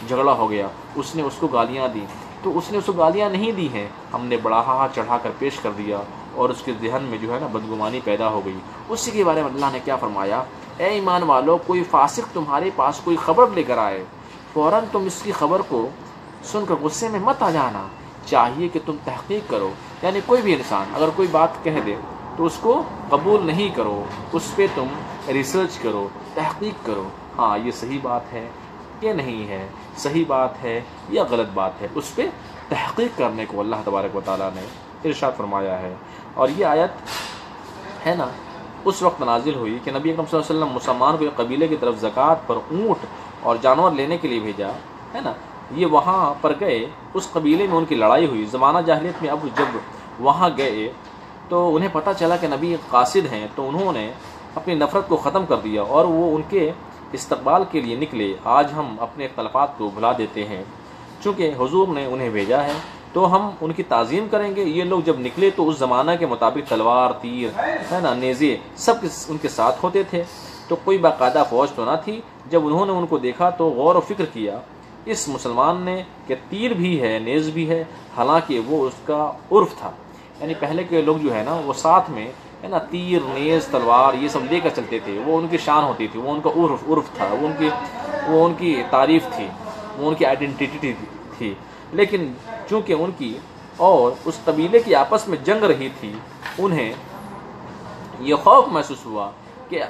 جھگڑا ہو گیا، اس نے اس کو گالیاں دی، تو اس نے اس کو گالیاں نہیں دی ہیں، ہم نے بڑھا چڑھا کر پیش کر دیا، اور اس کے ذہن میں جو ہے نا بدگمانی پیدا ہو گئی۔ اسی کے بارے میں اللہ نے کیا فرمایا، اے ایمان والو، کوئی فاسق تمہارے پاس کوئی خبر لے کر آئے، فوراً تم اس کی خبر کو سن کر غصے میں مت آ جانا، چاہیے کہ تم تحقیق کرو۔ یعنی کوئی بھی انسان اگر کوئی بات کہہ دے تو اس کو قبول نہیں کرو، اس پہ تم ریسرچ کرو، تحقیق کرو، ہاں یہ صحیح بات ہے، یہ نہیں ہے، صحیح بات ہے یا غلط بات ہے، اس پہ تحقیق کرنے کو اللہ تبارک و تعالیٰ نے ارشاد فرمایا ہے۔ اور یہ آیت ہے نا اس وقت نازل ہوئی کہ نبی اکرم صلی اللہ علیہ وسلم مسلمان کو ایک قبیلے کی طرف زکوٰۃ پر اونٹ اور جانور لینے کے لیے بھیجا، ہے نا۔ یہ وہاں پر گئے، اس قبیلے میں ان کی لڑائی ہوئی زمانہ جاہلیت میں۔ اب جب وہاں گئے تو انہیں پتہ چلا کہ نبی قاصد ہیں، تو انہوں نے اپنی نفرت کو ختم کر دیا اور وہ ان کے استقبال کے لیے نکلے۔ آج ہم اپنے اختلافات کو بھلا دیتے ہیں، چونکہ حضور نے انہیں بھیجا ہے تو ہم ان کی تعظیم کریں گے۔ یہ لوگ جب نکلے تو اس زمانہ کے مطابق تلوار، تیر، ہے نا، نیزے سب ان کے ساتھ ہوتے تھے، تو کوئی باقاعدہ فوج تو نہ تھی۔ جب انہوں نے ان کو دیکھا تو غور و فکر کیا اس مسلمان نے کہ تیر بھی ہے نیز بھی ہے، حالانکہ وہ اس کا عرف تھا، یعنی پہلے کے لوگ جو ہے نا وہ ساتھ میں ہے نا تیر نیز تلوار یہ سب لے کر چلتے تھے، وہ ان کی شان ہوتی تھی، وہ ان کا عرف تھا، وہ ان کی تعریف تھی، وہ ان کی آئیڈینٹی تھی۔ لیکن چونکہ ان کی اور اس قبیلے کی آپس میں جنگ رہی تھی، انہیں یہ خوف محسوس ہوا کہ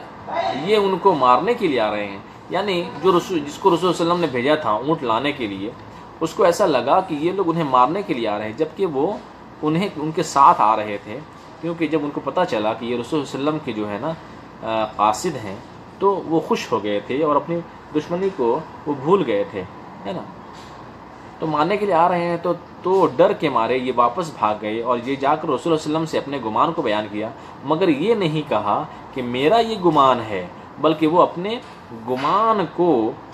یہ ان کو مارنے کے لیے آ رہے ہیں، یعنی جس کو رسول صلی اللہ علیہ وسلم نے بھیجا تھا اونٹ لانے کے لیے، اس کو ایسا لگا کہ یہ لوگ انہیں مارنے کے لیے آ رہے ہیں، جبکہ وہ ان کے ساتھ آ رہے تھے، کیونکہ جب ان کو پتہ چلا کہ یہ رسول صلی اللہ علیہ وسلم کے جو ہے نا قاصد ہیں تو وہ خوش ہو گئے تھے اور اپنی دشمنی کو وہ بھول گئے تھے، ہے نا۔ تو مارنے کے لیے آ رہے ہیں تو ڈر کے مارے یہ واپس بھاگ گئے اور یہ جا کر رسول اللہ علیہ وسلم سے اپنے گمان کو بیان کیا، مگر یہ نہیں کہا کہ میرا یہ گمان ہے، بلکہ وہ اپنے گمان کو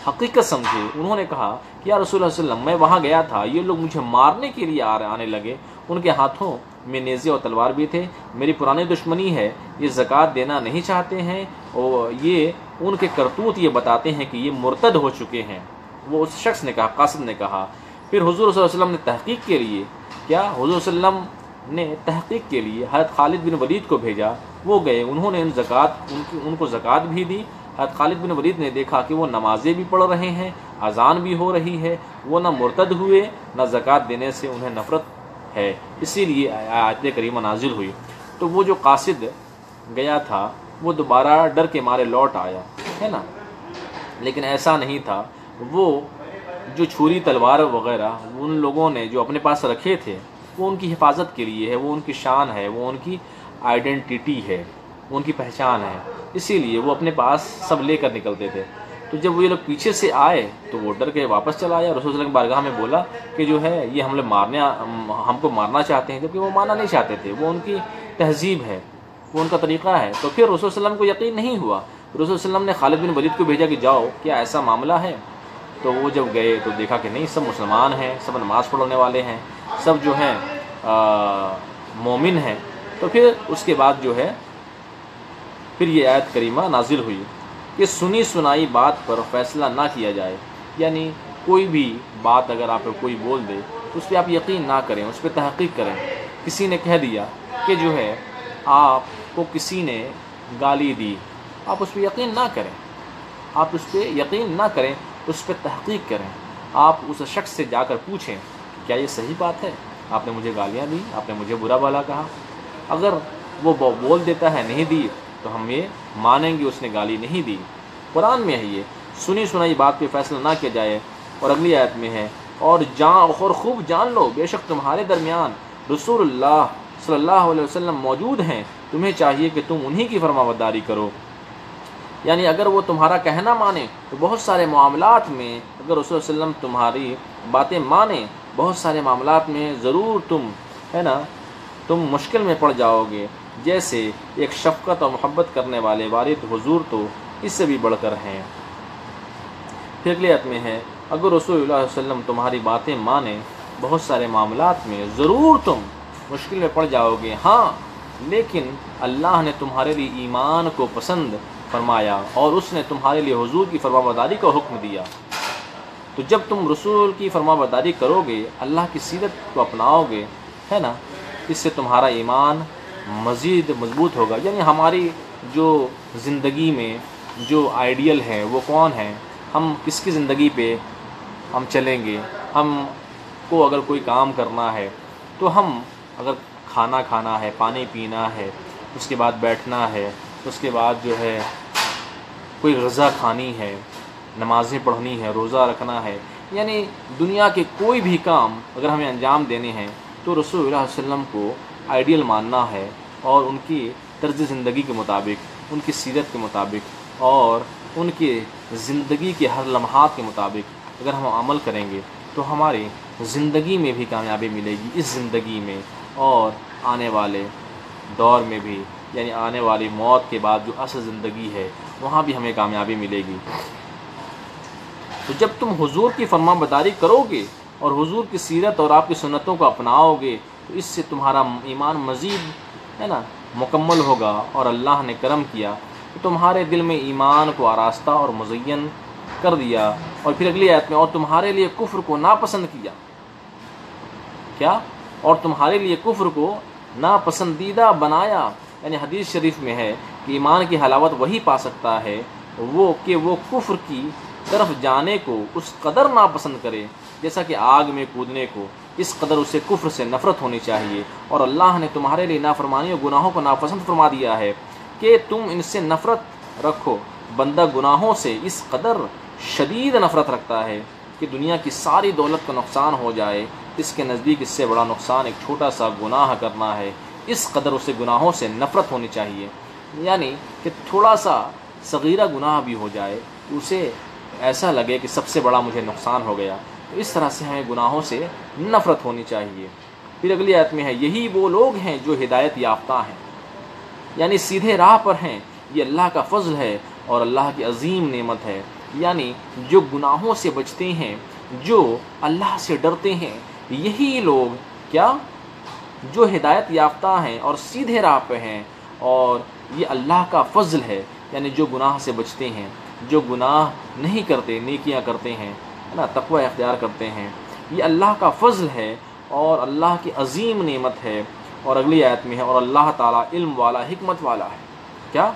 حقیقت سمجھے۔ انہوں نے کہا کہ یا رسول اللہ صلی اللہ علیہ وسلم، میں وہاں گیا تھا، یہ لوگ مجھے مارنے کے لیے آنے لگے، ان کے ہاتھوں میں نیزے اور تلوار بھی تھے، میری پرانی دشمنی ہے، یہ زکوٰۃ دینا نہیں چاہتے ہیں، اور یہ ان کے کرتوت یہ بتاتے ہیں کہ یہ مرتد ہو چکے ہیں۔ وہ اس شخص نے کہا، قاصد نے کہا۔ پھر حضور صلی اللہ علیہ وسلم نے تحقیق کے لیے حضور صلی اللہ علیہ وسلم نے تحقیق کے لیے حضرت خالد بن ولید کو بھیجا، وہ گئے، انہوں نے ان کو زکوٰۃ بھی دی۔ حضرت خالد بن ولید نے دیکھا کہ وہ نمازیں بھی پڑھ رہے ہیں، اذان بھی ہو رہی ہے، وہ نہ مرتد ہوئے نہ زکوٰۃ دینے سے انہیں نفرت ہے، اسی لیے آیت کریمہ نازل ہوئی۔ تو وہ جو قاصد گیا تھا وہ دوبارہ ڈر کے مارے لوٹ آیا، ہے نا، لیکن ایسا نہیں تھا۔ وہ جو چھری تلوار وغیرہ ان لوگوں نے جو اپنے پاس رکھے تھے وہ ان کی حفاظت کے لیے ہے، وہ ان کی شان ہے، وہ ان کی آئیڈینٹی ہے، وہ ان کی پہچان ہے، اسی لیے وہ اپنے پاس سب لے کر نکلتے تھے۔ تو جب وہ یہ لوگ پیچھے سے آئے تو وہ ڈر کے واپس چلا آیا، رسول صلی اللہ علیہ وسلم کی بارگاہ میں بولا کہ جو ہے یہ ہم کو مارنا چاہتے ہیں، جبکہ وہ مارنا نہیں چاہتے تھے، وہ ان کی تہذیب ہے، وہ ان کا طریقہ ہے۔ تو پھر رسول صلی اللہ علیہ وسلم کو یقین نہیں ہوا، رسول صلی اللہ علیہ وسلم نے خالد بن ولید کو بھیجا کہ جاؤ، کیا ایسا معاملہ ہے؟ تو وہ جب گئے تو دیکھا کہ نہیں، سب مسلمان ہیں، سب نماز پڑھنے والے ہیں، سب جو ہیں مومن ہیں۔ تو پھر اس کے بعد جو ہے پھر یہ آیت کریمہ نازل ہوئی کہ سنی سنائی بات پر فیصلہ نہ کیا جائے، یعنی کوئی بھی بات اگر آپ کو کوئی بول دے تو اس پہ آپ یقین نہ کریں، اس پہ تحقیق کریں۔ کسی نے کہہ دیا کہ جو ہے آپ کو کسی نے گالی دی، آپ اس پہ یقین نہ کریں، آپ اس پہ یقین نہ کریں، اس پہ تحقیق کریں۔ آپ اس شخص سے جا کر پوچھیں کیا یہ صحیح بات ہے، آپ نے مجھے گالیاں دی، آپ نے مجھے برا بھلا کہا۔ اگر وہ بول دیتا ہے نہیں دی تو ہم یہ مانیں گے اس نے گالی نہیں دی۔ قرآن میں ہے یہ، سنی سنائی بات پہ فیصلہ نہ کیا جائے۔ اور اگلی آیت میں ہے اور خوب جان لو بے شک تمہارے درمیان رسول اللہ صلی اللہ علیہ وسلم موجود ہیں، تمہیں چاہیے کہ تم انہی کی فرمانبرداری کرو۔ یعنی اگر وہ تمہارا کہنا مانے تو بہت سارے معاملات میں، اگر رسول صلی اللہ علیہ وسلم تمہاری باتیں مانے، بہت سارے معاملات میں ضرور تم مشکل میں پڑ جاؤ گے، جیسے ایک شفقت اور محبت کرنے والے والد حضور تو اس سے بھی بڑھ کر ہیں۔ پھر اگلی آیت میں ہے اگر رسول اللہ صلی اللہ علیہ وسلم تمہاری باتیں مانے، بہت سارے معاملات میں ضرور تم مشکل میں پڑ جاؤ گے، ہاں لیکن اللہ نے تمہارے لیے ایمان کو پسند فرمایا اور اس نے تمہارے لیے حضور کی فرمانبرداری کا حکم دیا۔ تو جب تم رسول کی فرمانبرداری کرو گے، اللہ کی سیرت کو اپناؤ گے، ہے نا، اس سے تمہارا ایمان مزید مضبوط ہوگا۔ یعنی ہماری جو زندگی میں جو آئیڈیل ہے وہ کون ہے، ہم کس کی زندگی پہ ہم چلیں گے، ہم کو اگر کوئی کام کرنا ہے تو ہم اگر کھانا کھانا ہے، پانی پینا ہے، اس کے بعد بیٹھنا ہے، اس کے بعد جو ہے کوئی غذا کھانی ہے، نمازیں پڑھنی ہے، روزہ رکھنا ہے، یعنی دنیا کے کوئی بھی کام اگر ہمیں انجام دینے ہیں تو رسول اللہ صلی اللہ علیہ وسلم کو آئیڈیل ماننا ہے اور ان کی طرز زندگی کے مطابق، ان کی سیرت کے مطابق اور ان کی زندگی کے ہر لمحات کے مطابق اگر ہم عمل کریں گے تو ہماری زندگی میں بھی کامیابی ملے گی، اس زندگی میں اور آنے والے دور میں بھی، یعنی آنے والی موت کے بعد جو اصل زندگی ہے وہاں بھی ہمیں کامیابی ملے گی۔ تو جب تم حضور کی فرمانبرداری کرو گے اور حضور کی سیرت اور آپ کی سنتوں کو اپناؤ گے تو اس سے تمہارا ایمان مزید ہے نا مکمل ہوگا، اور اللہ نے کرم کیا تو تمہارے دل میں ایمان کو آراستہ اور مزین کر دیا. اور پھر اگلی آیت میں اور تمہارے لیے کفر کو ناپسند کیا. کیا؟ اور تمہارے لیے کفر کو ناپسندیدہ بنایا. یعنی حدیث شریف میں ہے کہ ایمان کی حلاوت وہی پا سکتا ہے وہ کفر کی طرف جانے کو اس قدر ناپسند کرے جیسا کہ آگ میں کودنے کو، اس قدر اسے کفر سے نفرت ہونی چاہیے. اور اللہ نے تمہارے لیے نافرمانی اور گناہوں کو ناپسند فرما دیا ہے کہ تم ان سے نفرت رکھو. بندہ گناہوں سے اس قدر شدید نفرت رکھتا ہے کہ دنیا کی ساری دولت کا نقصان ہو جائے، اس کے نزدیک اس سے بڑا نقصان ایک چھوٹا سا گناہ کرنا ہے. اس قدر اسے گناہوں سے نفرت ہونی چاہیے. یعنی کہ تھوڑا سا صغیرہ گناہ بھی ہو جائے اسے ایسا لگے کہ سب سے بڑا مجھے نقصان ہو گیا. تو اس طرح سے ہمیں گناہوں سے نفرت ہونی چاہیے. پھر اگلی آیت میں ہے یہی وہ لوگ ہیں جو ہدایت یافتہ ہیں، یعنی سیدھے راہ پر ہیں. یہ اللہ کا فضل ہے اور اللہ کی عظیم نعمت ہے. یعنی جو گناہوں سے بچتے ہیں، جو اللہ سے ڈرتے ہیں، یہی لوگ کیا جو ہدایت یافتہ ہیں اور سیدھے راہ پہ ہیں. اور یہ اللہ کا فضل ہے، یعنی جو گناہ سے بچتے ہیں، جو گناہ نہیں کرتے، نیکیاں کرتے ہیں، ہے نا، تقوی اختیار کرتے ہیں، یہ اللہ کا فضل ہے اور اللہ کی عظیم نعمت ہے. اور اگلی آیت میں ہے اور اللہ تعالیٰ علم والا حکمت والا ہے. کیا؟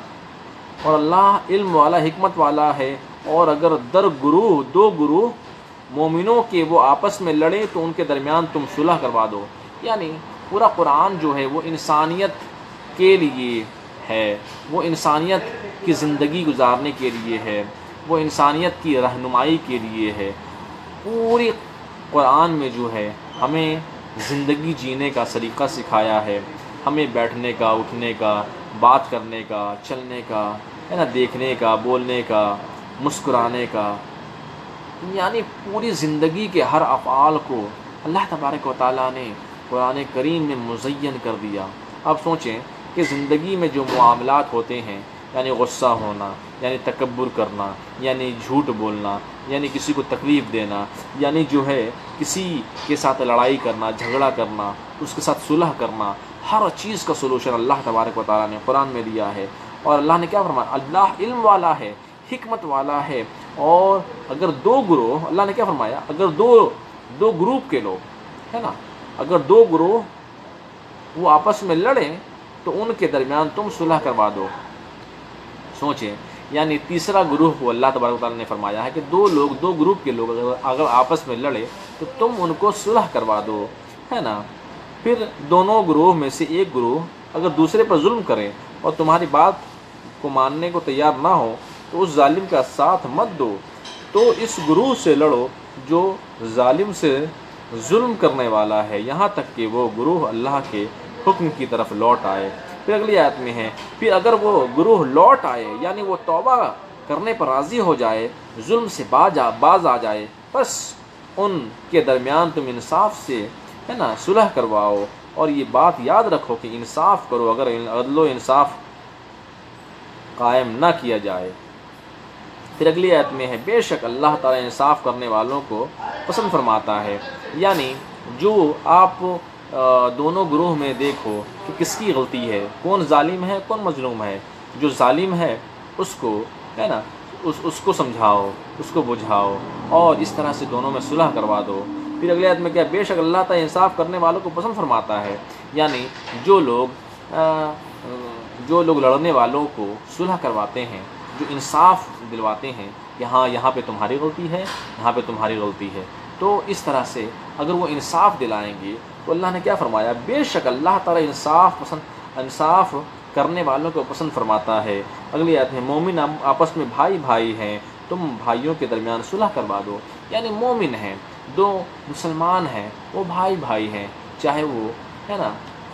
اور اللہ علم والا حکمت والا ہے. اور اگر دو گروہ مومنوں کے وہ آپس میں لڑیں تو ان کے درمیان تم صلح کروا دو. یعنی پورا قرآن جو ہے وہ انسانیت کے لیے ہے، وہ انسانیت کی زندگی گزارنے کے لیے ہے، وہ انسانیت کی رہنمائی کے لیے ہے. پوری قرآن میں جو ہے ہمیں زندگی جینے کا طریقہ سکھایا ہے، ہمیں بیٹھنے کا، اٹھنے کا، بات کرنے کا، چلنے کا، ہے نا، دیکھنے کا، بولنے کا، مسکرانے کا. یعنی پوری زندگی کے ہر افعال کو اللہ تبارک و تعالیٰ نے قرآن کریم میں مزین کر دیا. اب سوچیں کہ زندگی میں جو معاملات ہوتے ہیں، یعنی غصہ ہونا، یعنی تکبر کرنا، یعنی جھوٹ بولنا، یعنی کسی کو تکلیف دینا، یعنی جو ہے کسی کے ساتھ لڑائی کرنا، جھگڑا کرنا، اس کے ساتھ صلح کرنا، ہر چیز کا سلوشن اللہ تبارک و تعالیٰ نے قرآن میں دیا ہے. اور اللہ نے کیا فرمایا؟ اللہ علم والا ہے، حکمت والا ہے. اور اگر دو گروہ، اللہ نے کیا فرمایا؟ اگر دو گروپ کے لوگ، ہے نا، اگر دو گروہ وہ آپس میں لڑیں تو ان کے درمیان تم صلح کروا دو. سوچیں، یعنی تیسرا گروہ کو اللہ تبارک و تعالیٰ نے فرمایا ہے کہ دو گروپ کے لوگ اگر آپس میں لڑے تو تم ان کو صلح کروا دو، ہے نا. پھر دونوں گروہ میں سے ایک گروہ اگر دوسرے پر ظلم کرے اور تمہاری بات کو ماننے کو تیار نہ ہو تو اس ظالم کا ساتھ مت دو. تو اس گروہ سے لڑو جو ظالم سے ظلم کرنے والا ہے، یہاں تک کہ وہ گروہ اللہ کے حکم کی طرف لوٹ آئے. پھر اگلی آیت میں ہے پھر اگر وہ گروہ لوٹ آئے، یعنی وہ توبہ کرنے پر راضی ہو جائے، ظلم سے باز آ جائے، بس ان کے درمیان تم انصاف سے، ہے نا، صلح کرواؤ. اور یہ بات یاد رکھو کہ انصاف کرو. اگر عدل و انصاف قائم نہ کیا جائے. پھر اگلی آیت میں ہے بے شک اللہ تعالیٰ انصاف کرنے والوں کو پسند فرماتا ہے. یعنی جو آپ دونوں گروہ میں دیکھو کہ کس کی غلطی ہے، کون ظالم ہے، کون مظلوم ہے. جو ظالم ہے اس کو، ہے نا، اس کو سمجھاؤ، اس کو بجھاؤ اور اس طرح سے دونوں میں صلح کروا دو. پھر اگلی آیت میں کیا؟ بے شک اللہ تعالیٰ انصاف کرنے والوں کو پسند فرماتا ہے. یعنی جو لوگ لڑنے والوں کو صلح کرواتے ہیں، جو انصاف دلواتے ہیں کہ ہاں یہاں پہ تمہاری غلطی ہے، یہاں پہ تمہاری غلطی ہے، تو اس طرح سے اگر وہ انصاف دلائیں گے تو اللہ نے کیا فرمایا؟ بے شک اللہ تعالیٰ انصاف کرنے والوں کو پسند فرماتا ہے. اگلی آیت ہے مومن آپس میں بھائی ہیں، تم بھائیوں کے درمیان صلح کروا دو. یعنی مومن ہیں، دو مسلمان ہیں، وہ بھائی ہیں، چاہے وہ، ہے نا،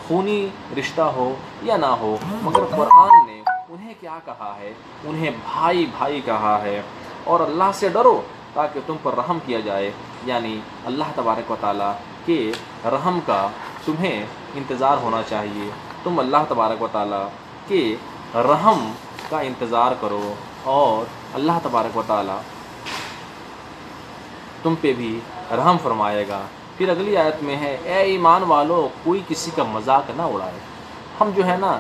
خونی رشتہ ہو یا نہ ہو، مگر قرآن نے انہیں کیا کہا ہے؟ انہیں بھائی کہا ہے. اور اللہ سے ڈرو تاکہ تم پر رحم کیا جائے. یعنی اللہ تبارک و تعالیٰ کے رحم کا تمہیں انتظار ہونا چاہیے. تم اللہ تبارک و تعالیٰ کے رحم کا انتظار کرو اور اللہ تبارک و تعالیٰ تم پہ بھی رحم فرمائے گا. پھر اگلی آیت میں ہے اے ایمان والو کوئی کسی کا مذاق نہ اڑائے. ہم جو ہے نا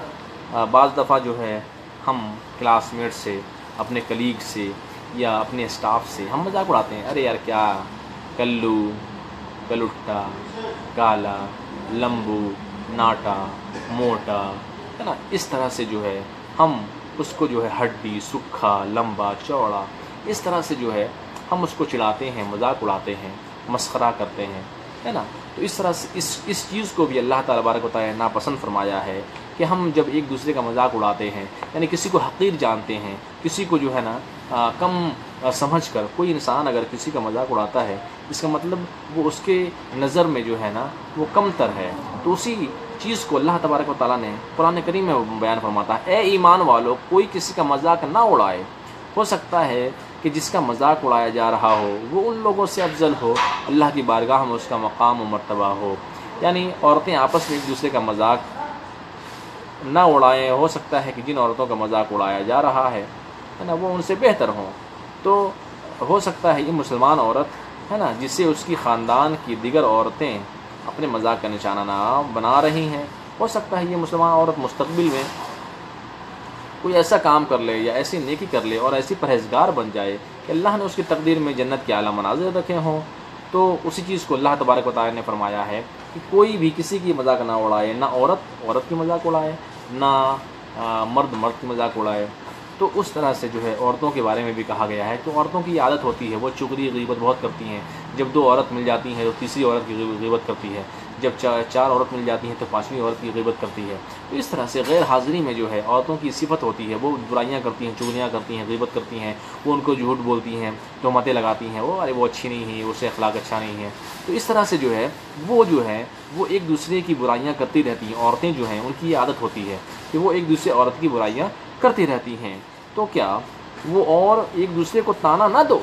بعض دفعہ جو ہے ہم کلاس میٹ سے، اپنے کلیگ سے یا اپنے اسٹاف سے ہم مذاق اڑاتے ہیں، ارے یار کیا کلو، کلٹا، کالا، لمبو، ناٹا، موٹا، ہے نا، اس طرح سے جو ہے ہم اس کو جو ہے ہڈی، سکھا، لمبا، چوڑا، اس طرح سے جو ہے ہم اس کو چڑھاتے ہیں، مذاق اڑاتے ہیں، مسخرہ کرتے ہیں، ہے نا۔ تو اس طرح سے اس چیز کو بھی اللہ تعالیٰ تبارک و تعالیٰ نے ناپسند فرمایا ہے کہ ہم جب ایک دوسرے کا مذاق اڑاتے ہیں، یعنی کسی کو حقیر جانتے ہیں، کسی کو جو ہے نا کم سمجھ کر، کوئی انسان اگر کسی کا مذاق اڑاتا ہے، اس کا مطلب وہ اس کے نظر میں جو ہے نا وہ کم تر ہے۔ تو اسی چیز کو اللہ تبارک و تعالیٰ نے قرآن کریم میں بیان فرماتا ہے، اے ایمان والو، کوئی کسی کا مذاق نہ اڑائے۔ ہو سکتا ہے کہ جس کا مذاق اڑایا جا رہا ہو وہ ان لوگوں سے افضل ہو، اللہ کی بارگاہ میں اس کا مقام و مرتبہ ہو، یعنی عورتیں آپس میں ایک دوسرے کا مذاق نہ اڑائیں۔ ہو سکتا ہے کہ جن عورتوں کا مذاق اڑایا جا رہا ہے نا وہ ان سے بہتر ہوں، تو ہو سکتا ہے یہ مسلمان عورت ہے نا جسے اس کی خاندان کی دیگر عورتیں اپنے مذاق کا نشانہ نہ بنا رہی ہیں، ہو سکتا ہے یہ مسلمان عورت مستقبل میں کوئی ایسا کام کر لے یا ایسی نیکی کر لے اور ایسی پرہیزگار بن جائے کہ اللہ نے اس کی تقدیر میں جنت کے اعلیٰ مناظر رکھے ہوں۔ تو اسی چیز کو اللہ تبارک و تعالیٰ نے فرمایا ہے کہ کوئی بھی کسی کی مذاق نہ اڑائے، نہ عورت کی مذاق اڑائے، نہ مرد کی مذاق اڑائے۔ تو اس طرح سے جو ہے عورتوں کے بارے میں بھی کہا گیا ہے کہ عورتوں کی عادت ہوتی ہے، وہ چغلی غیبت بہت کرتی ہیں، جب 2 عورت مل جاتی ہیں تو تیسری عورت کی غیبت کرتی ہے، جب 4 عورت مل جاتی ہیں تو 5ویں عورت کی غیبت کرتی ہے۔ تو اس طرح سے غیر حاضری میں جو ہے عورتوں کی صفت ہوتی ہے، وہ برائیاں کرتی ہیں، چغلیاں کرتی ہیں، غیبت کرتی ہیں، وہ ان کو جھوٹ بولتی ہیں، تہمتیں لگاتی ہیں، وہ اچھی نہیں ہے، اسے اخلاق اچھا نہیں ہے۔ تو اس طرح سے جو ہے وہ ایک دوسرے کی برائیاں کرتی رہتی ہیں۔ عورتیں جو ہیں ان کی یہ عادت ہوتی ہے کہ وہ ایک دوسرے عورت کی برائیاں کرتی رہتی ہیں۔ تو کیا وہ اور ایک دوسرے کو تانا نہ دو؟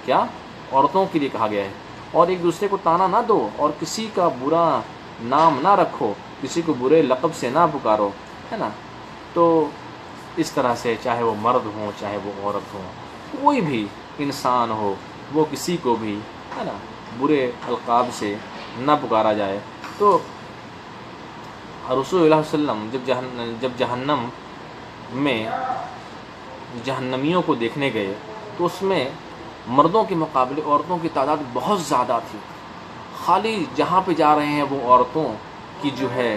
کیا عورتوں کے لیے کہا گیا ہے، اور ایک دوسرے کو تانا نہ دو اور کسی کا برا نام نہ رکھو، کسی کو برے لقب سے نہ پکارو، ہے نا۔ تو اس طرح سے چاہے وہ مرد ہوں چاہے وہ عورت ہوں، کوئی بھی انسان ہو، وہ کسی کو بھی ہے نا برے القاب سے نہ پکارا جائے۔ تو رسول اللہ صلی اللہ علیہ وسلم جب جہنم میں جہنمیوں کو دیکھنے گئے تو اس میں مردوں کے مقابلے عورتوں کی تعداد بہت زیادہ تھی۔ خالی جہاں پہ جا رہے ہیں وہ عورتوں کی جو ہے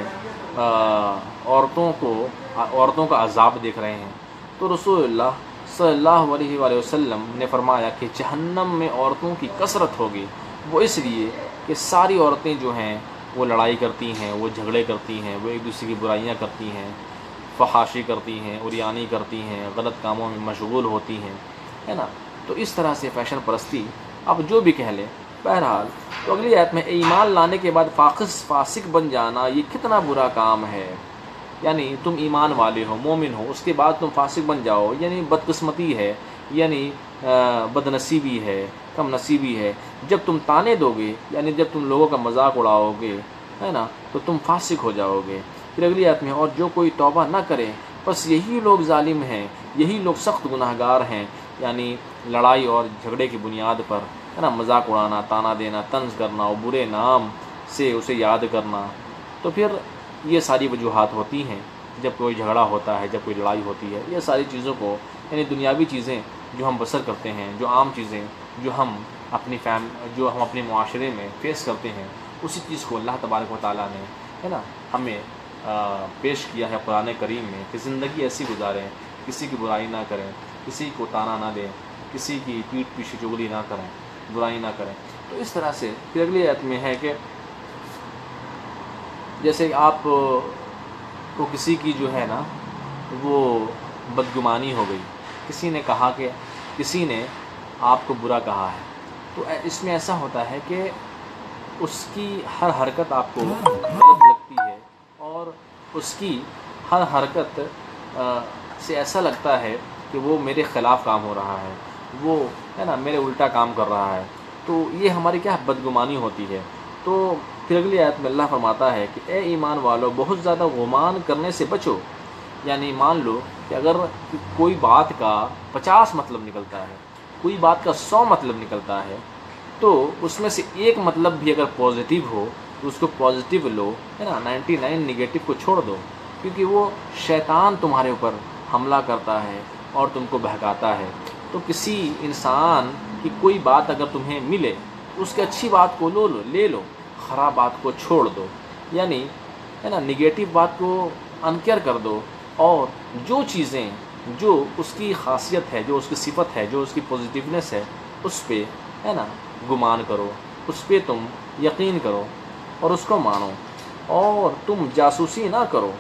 عورتوں کا عذاب دیکھ رہے ہیں۔ تو رسول اللہ صلی اللہ علیہ وآلہ وسلم نے فرمایا کہ جہنم میں عورتوں کی کثرت ہوگی، وہ اس لیے کہ ساری عورتیں جو ہیں وہ لڑائی کرتی ہیں، وہ جھگڑے کرتی ہیں، وہ ایک دوسرے کی برائیاں کرتی ہیں، فحاشی کرتی ہیں، عریانی کرتی ہیں، غلط کاموں میں مشغول ہوتی ہیں، ہے نا۔ تو اس طرح سے فیشن پرستی اب جو بھی کہہ لیں، بہرحال تو اگلی آیت میں ایمان لانے کے بعد فاسق بن جانا یہ کتنا برا کام ہے، یعنی تم ایمان والے ہو، مومن ہو، اس کے بعد تم فاسق بن جاؤ، یعنی بدقسمتی ہے، یعنی بد نصیبی ہے، کم نصیبی ہے۔ جب تم تانے دو گے، یعنی جب تم لوگوں کا مذاق اڑاؤ گے، ہے نا، تو تم فاسق ہو جاؤ گے۔ پھر اگلی آیت میں اور جو کوئی توبہ نہ کرے بس یہی لوگ ظالم ہیں، یہی لوگ سخت گناہ گار ہیں، یعنی لڑائی اور جھگڑے کی بنیاد پر ہے نا مذاق اڑانا، تانا دینا، طنز کرنا اور برے نام سے اسے یاد کرنا۔ تو پھر یہ ساری وجوہات ہوتی ہیں جب کوئی جھگڑا ہوتا ہے، جب کوئی لڑائی ہوتی ہے، یہ ساری چیزوں کو یعنی دنیاوی چیزیں جو ہم بسر کرتے ہیں، جو عام چیزیں جو ہم اپنے معاشرے میں فیس کرتے ہیں، اسی چیز کو اللہ تبارک و تعالیٰ نے ہے نا ہمیں پیش کیا ہے قرآن کریم میں کہ زندگی ایسی گزاریں، کسی کی برائی نہ کریں، کسی کو تانا نہ دیں، کسی کی پیٹھ پیچھے چغلی نہ کریں، برائی نہ کریں۔ تو اس طرح سے پھر اگلی آیت میں ہے کہ جیسے آپ کو کسی کی جو ہے نا وہ بدگمانی ہو گئی، کسی نے کہا کہ کسی نے آپ کو برا کہا ہے، تو اس میں ایسا ہوتا ہے کہ اس کی ہر حرکت آپ کو غلط لگتی ہے اور اس کی ہر حرکت سے ایسا لگتا ہے کہ وہ میرے خلاف کام ہو رہا ہے، وہ ہے نا میرے الٹا کام کر رہا ہے، تو یہ ہماری کیا بدگمانی ہوتی ہے۔ تو پھر اگلی آیت میں اللہ فرماتا ہے کہ اے ایمان والو بہت زیادہ گمان کرنے سے بچو، یعنی مان لو کہ اگر کوئی بات کا 50 مطلب نکلتا ہے، کوئی بات کا 100 مطلب نکلتا ہے، تو اس میں سے ایک مطلب بھی اگر پازیٹیو ہو تو اس کو پازیٹیو لو، ہے نا، 99 نگیٹو کو چھوڑ دو، کیونکہ وہ شیطان تمہارے اوپر حملہ کرتا ہے اور تم کو بہکاتا ہے۔ تو کسی انسان کی کوئی بات اگر تمہیں ملے اس کی اچھی بات کو لے لو، خراب بات کو چھوڑ دو، یعنی ہے نا نگیٹو بات کو انکر کر دو، اور جو چیزیں جو اس کی خاصیت ہے، جو اس کی صفت ہے، جو اس کی پوزیٹیونیس ہے، اس پہ ہے نا گمان کرو، اس پہ تم یقین کرو اور اس کو مانو، اور تم جاسوسی نہ کرو،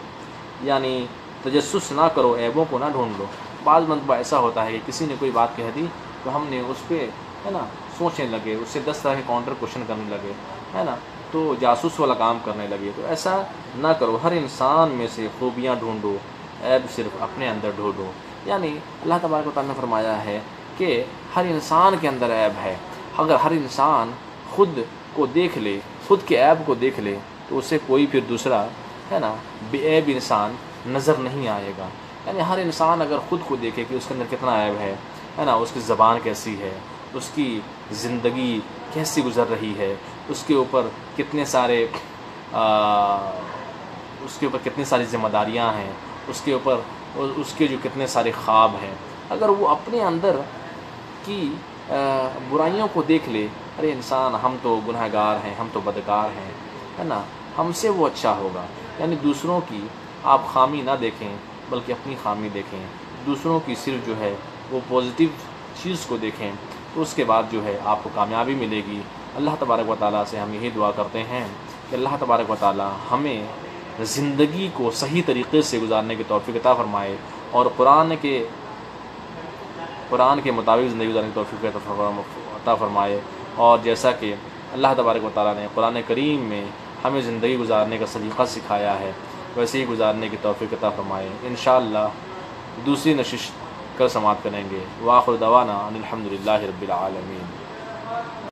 یعنی تجسس نہ کرو، عیبوں کو نہ ڈھونڈ لو۔ بعض مرتبہ ایسا ہوتا ہے کہ کسی نے کوئی بات کہہ دی تو ہم نے اس پہ ہے نا سوچنے لگے، اس سے 10 طرح کے کاؤنٹر کوشچن کرنے لگے، ہے نا، تو جاسوس والا کام کرنے لگے۔ تو ایسا نہ کرو، ہر انسان میں سے خوبیاں ڈھونڈو، عیب صرف اپنے اندر ڈھونڈو۔ یعنی اللہ تبارک و تعالیٰ نے فرمایا ہے کہ ہر انسان کے اندر عیب ہے، اگر ہر انسان خود کو دیکھ لے، خود کے عیب کو دیکھ لے، تو اسے کوئی پھر دوسرا ہے نا بے عیب انسان نظر نہیں آئے گا۔ یعنی ہر انسان اگر خود کو دیکھے کہ اس کے اندر کتنا عیب ہے نا، اس کی زبان کیسی ہے، اس کی زندگی کیسی گزر رہی ہے، اس کے اوپر کتنے سارے ذمہ داریاں ہیں، اس کے اوپر اس کے جو کتنے سارے خواب ہیں، اگر وہ اپنے اندر کی برائیوں کو دیکھ لے، ارے انسان ہم تو گنہگار ہیں، ہم تو بدکار ہیں، ہے نا، ہم سے وہ اچھا ہوگا۔ یعنی دوسروں کی آپ خامی نہ دیکھیں بلکہ اپنی خامی دیکھیں، دوسروں کی صرف جو ہے وہ پازیٹیو چیز کو دیکھیں، تو اس کے بعد جو ہے آپ کو کامیابی ملے گی۔ اللہ تبارک و تعالیٰ سے ہم یہی دعا کرتے ہیں کہ اللہ تبارک و تعالیٰ ہمیں زندگی کو صحیح طریقے سے گزارنے کی توفیق عطا فرمائے، اور قرآن کے مطابق زندگی گزارنے کی توفیق عطا فرمائے، اور جیسا کہ اللہ تبارک و تعالیٰ نے قرآن کریم میں ہمیں زندگی گزارنے کا سلیقہ سکھایا ہے ویسے ہی گزارنے کی توفیق عطا فرمائے۔ انشاءاللہ دوسری نشست کل سماعت کریں گے۔ وآخر دعوانا ان الحمدللہ رب العالمین۔